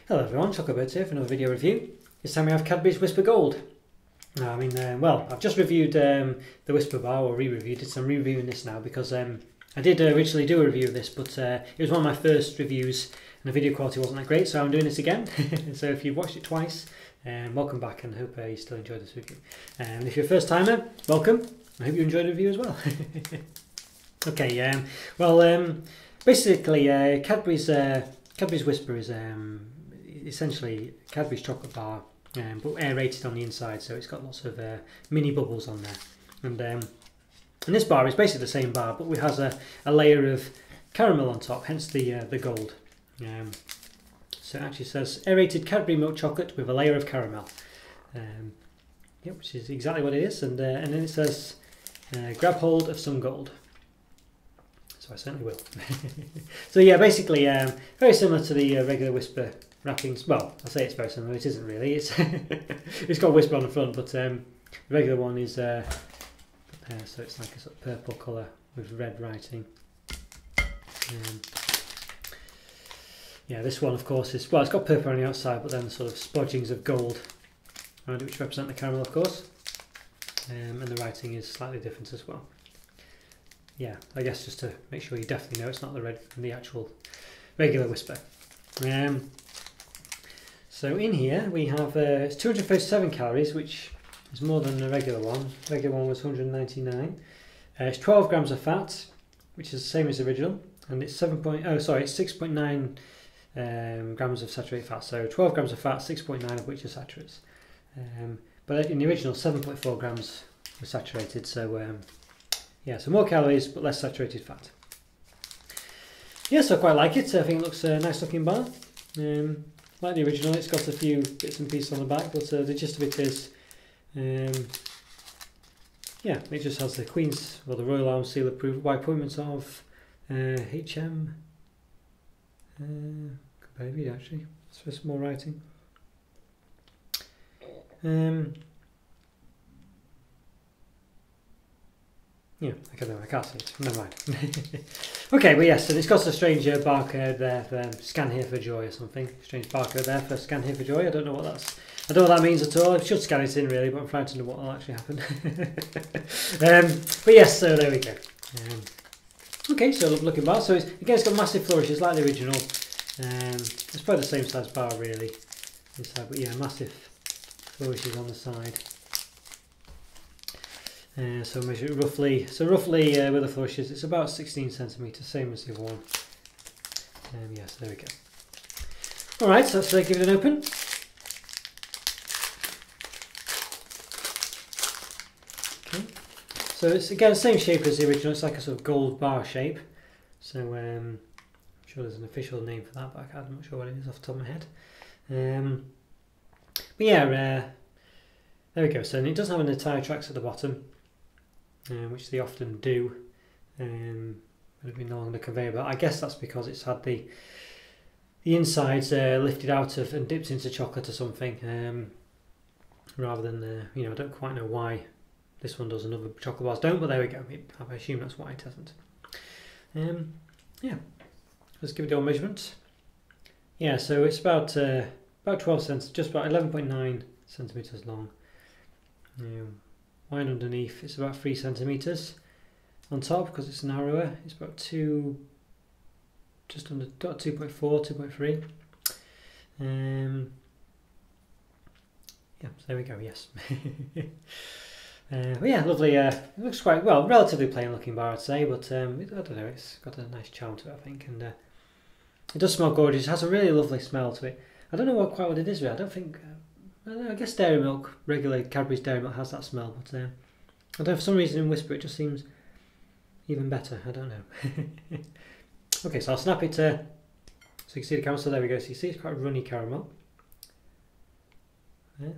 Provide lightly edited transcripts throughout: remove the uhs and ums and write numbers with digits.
Hello everyone, Chocolo Roberto here for another video review. This time we have Cadbury's Wispa Gold. Well, I've just reviewed the Wispa bar, or re-reviewed it, so I'm re-reviewing this now because I did originally do a review of this, but it was one of my first reviews and the video quality wasn't that great, so I'm doing this again. So if you've watched it twice, welcome back and hope you still enjoyed this review. And if you're a first timer, welcome. I hope you enjoyed the review as well. Okay, basically Cadbury's Wispa is essentially Cadbury's chocolate bar, but aerated on the inside, so it's got lots of mini bubbles on there. And this bar is basically the same bar, but it has a layer of caramel on top, hence the gold. So it actually says aerated Cadbury milk chocolate with a layer of caramel, which is exactly what it is. And then it says grab hold of some gold. So I certainly will. So yeah, basically very similar to the regular Wispa wrappings. Well, I say it's very similar, it isn't really. It's it's got Wispa on the front, but the regular one is so it's like a sort of purple colour with red writing. Yeah, this one of course is, well, it's got purple on the outside, but then sort of splodgings of gold around it, which represent the caramel of course. And the writing is slightly different as well. Yeah, I guess just to make sure you definitely know it's not the actual regular Wispa. So in here we have it's 237 calories, which is more than the regular one. The regular one was 199. It's 12 grams of fat, which is the same as the original, and it's 6.9 grams of saturated fat. So 12 grams of fat, 6.9 of which are saturates. But in the original, 7.4 grams were saturated. So yeah, so more calories but less saturated fat. Yeah, so I quite like it. I think it looks a nice looking bar. Like the original, it's got a few bits and pieces on the back, but the gist of it is, yeah, it just has the Queen's, or the Royal Arms seal approved by appointment of HM. Could I read actually? It's for small writing. Yeah, I can't see it. Never mind. Okay, well yes, and it's got a strange barcode there for scan here for joy or something. Strange barcode there for scan here for joy. I don't know what that means at all. I should scan it in really, but I'm frightened of what will actually happen. But yes, so there we go. Okay, so looking bar. So it's got massive flourishes like the original. It's probably the same size bar really inside, but yeah, massive flourishes on the side. So measure it roughly. So roughly with the flourishes, it's about 16 centimeters, same as the other one. Yes, there we go. All right, so let's give it an open. Okay. So it's again the same shape as the original. It's like a sort of gold bar shape. So I'm sure there's an official name for that, but I'm not sure what it is off the top of my head. But yeah, there we go. So it does have an entire tracks at the bottom. Which they often do. It'll be no longer the conveyor belt. I guess that's because it's had the insides lifted out of and dipped into chocolate or something, rather than I don't quite know why this one does and other chocolate bars don't, but there we go. I assume that's why it hasn't. Yeah, let's give it the old measurement. Yeah, so it's about 12 cents, just about 11.9 centimeters long. Wide underneath, it's about 3 centimeters. On top, because it's narrower, it's about just under 2.4, 2.3. Yeah, so there we go. Yes. But yeah, lovely. It looks quite well, relatively plain looking bar, I'd say, but I don't know. It's got a nice charm to it, I think, and it does smell gorgeous. It has a really lovely smell to it. I don't know quite what it is. Really. I don't think. I guess dairy milk, regular Cadbury's dairy milk has that smell, but I don't know, for some reason in Wispa it just seems even better. I don't know. Okay, so I'll snap it so you can see the caramel. So there we go. So you see it's quite runny caramel. Yeah.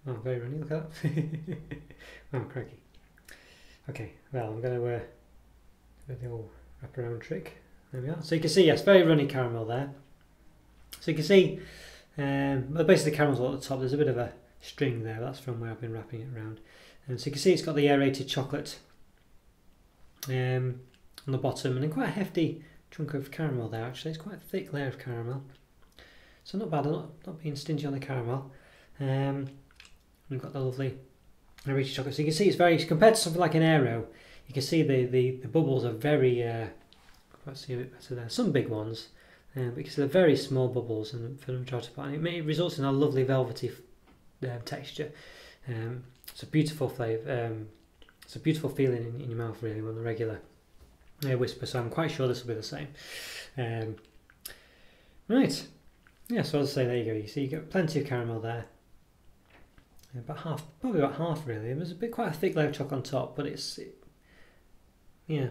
Oh, very runny. Look at that. Oh, crikey. Okay, well I'm going to do the old wraparound trick. There we are. So you can see, yes, very runny caramel there. So you can see. But basically the caramel's all at the top. There's a bit of a string there. That's from where I've been wrapping it around. And so you can see it's got the aerated chocolate on the bottom, and then quite a hefty chunk of caramel there. Actually, it's quite a thick layer of caramel. So not bad, not being stingy on the caramel. We've got the lovely rich chocolate. So you can see it's very, compared to something like an Aero, you can see the bubbles are very, let's see a bit better there. Some big ones, because they're very small bubbles, and for them to try to put, and it results in a lovely velvety texture. It's a beautiful flavour. It's a beautiful feeling in your mouth, really, on the regular Wispa. So I'm quite sure this will be the same. Right, yeah. So as I say, there you go. You see, you get plenty of caramel there. About half, probably about half, really. It was quite a thick layer of chocolate on top, but yeah,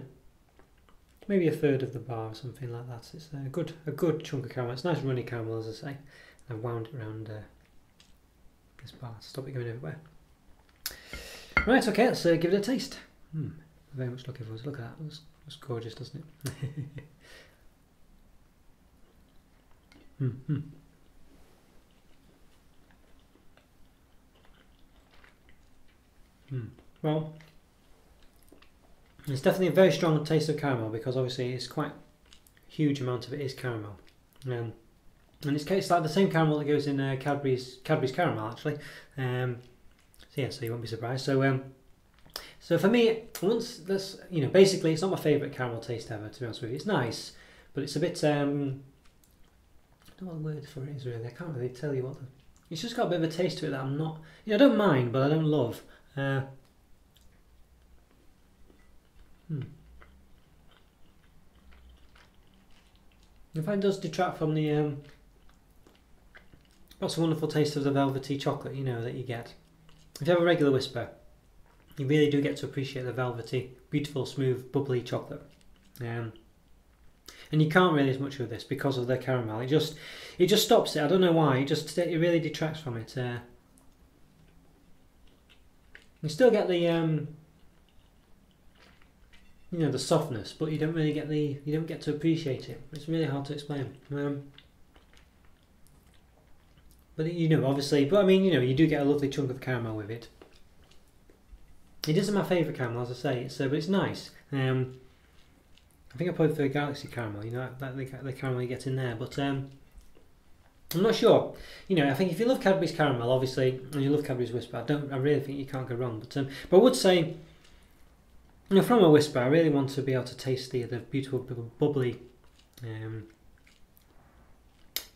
maybe a third of the bar or something like that. It's a good chunk of caramel. It's nice runny caramel, as I say. I've wound it around this bar to stop it going everywhere. Right, okay, let's give it a taste. I'm very much looking forward to look at that. It looks gorgeous, doesn't it? Well, it's definitely a very strong taste of caramel, because obviously it's quite a huge amount of it is caramel. And it's like the same caramel that goes in Cadbury's caramel, actually. So yeah, so you won't be surprised. So for me, basically it's not my favourite caramel taste ever, to be honest with you. It's nice, but it's a bit, I don't know what the word for it is really. I can't really tell you what it's just got a bit of a taste to it that I'm not, I don't mind, but I don't love. In fact, it does detract from the that's a wonderful taste of the velvety chocolate, that you get. If you have a regular Wispa, you really do get to appreciate the velvety, beautiful, smooth, bubbly chocolate. And you can't really as much with this because of the caramel. It just stops it. I don't know why. It really detracts from it. You still get the the softness, but you don't really get you don't get to appreciate it. It's really hard to explain. But obviously, but I mean, you do get a lovely chunk of caramel with it. It isn't my favourite caramel, as I say, but it's nice. I think I probably prefer Galaxy caramel, the caramel you get in there, but I'm not sure. I think if you love Cadbury's caramel, obviously, and you love Cadbury's Wispa, I really think you can't go wrong. But I would say, from a Wispa, I really want to be able to taste the beautiful, bubbly.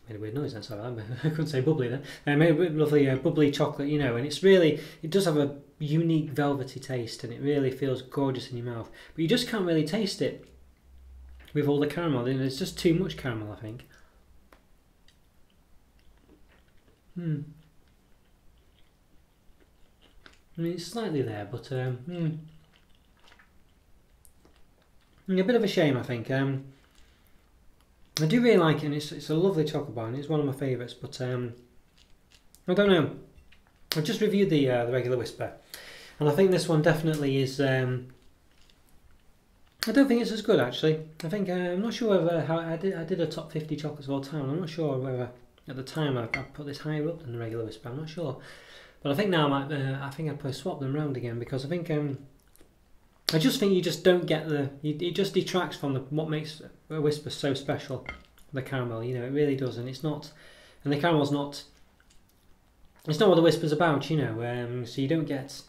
Made a weird noise then, sorry, I couldn't say bubbly then. Made a lovely bubbly chocolate, and it does have a unique velvety taste, and it really feels gorgeous in your mouth. But you just can't really taste it with all the caramel. It's just too much caramel, I think. I mean, it's slightly there, but a bit of a shame, I think. I do really like it, and it's a lovely chocolate bar, and it's one of my favourites, but I don't know. I've just reviewed the regular Wispa, and I think this one definitely is, I don't think it's as good, actually. I think, I'm not sure whether, I did a top 50 chocolates of all time. I'm not sure whether, at the time, I put this higher up than the regular Wispa. I'm not sure. But I think now, I think I'd probably swap them around again, because I think, I just think you just don't get it just detracts from what makes a Wispa so special, the caramel, it really does, and it's not, and the caramel's not, it's not what the Wispa's about, so you don't get,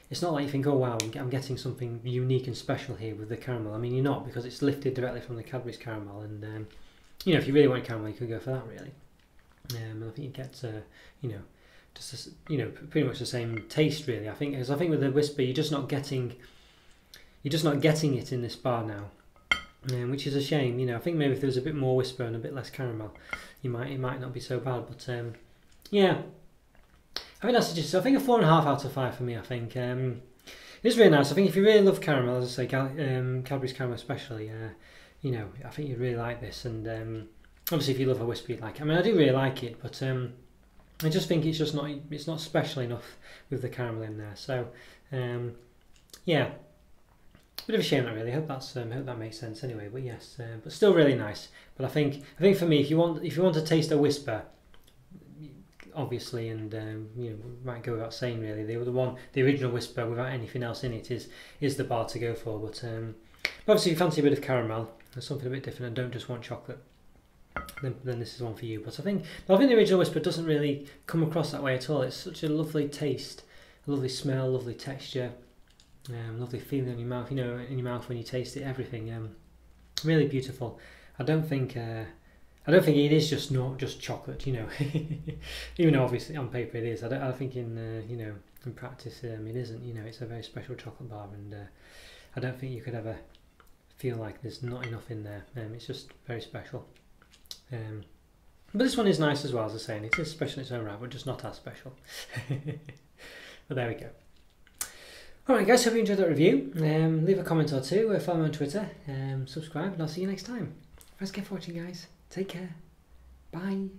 it's not like you think, oh wow, I'm getting something unique and special here with the caramel. I mean, you're not, because it's lifted directly from the Cadbury's caramel, and, if you really want caramel, you could go for that, really. I think you get, just, pretty much the same taste, really, I think, because I think with the Wispa, you're just not getting it in this bar now, which is a shame. I think maybe if there was a bit more Wispa and a bit less caramel, it might not be so bad. But yeah, I think that's just. I think a 4.5 out of 5 for me. I think it's really nice. I think if you really love caramel, as I say, Cadbury's caramel especially, I think you'd really like this. And obviously, if you love a Wispa, you'd like it. I mean, I do really like it, but I just think it's not special enough with the caramel in there. So yeah. Bit of a shame, that really. I hope that makes sense anyway. But yes, but still really nice. But I think for me, if you want to taste a Wispa, obviously, and might go without saying really, the original Wispa without anything else in it is the bar to go for. But obviously, if you fancy a bit of caramel, there's something a bit different, and don't just want chocolate, then this is one for you. But I think the original Wispa doesn't really come across that way at all. It's such a lovely taste, a lovely smell, lovely texture, lovely feeling in your mouth. You know, in your mouth when you taste it, everything. Really beautiful. I don't think it is just not just chocolate. You know, even though obviously on paper it is. I think in you know, in practice it isn't. You know, it's a very special chocolate bar, and I don't think you could ever feel like there's not enough in there. It's just very special. But this one is nice as well, as I was saying. It is special in its own right, but just not as special. But there we go. Alright guys, hope you enjoyed that review. Leave a comment or two, follow me on Twitter, subscribe, and I'll see you next time. Thanks again for watching guys. Take care. Bye.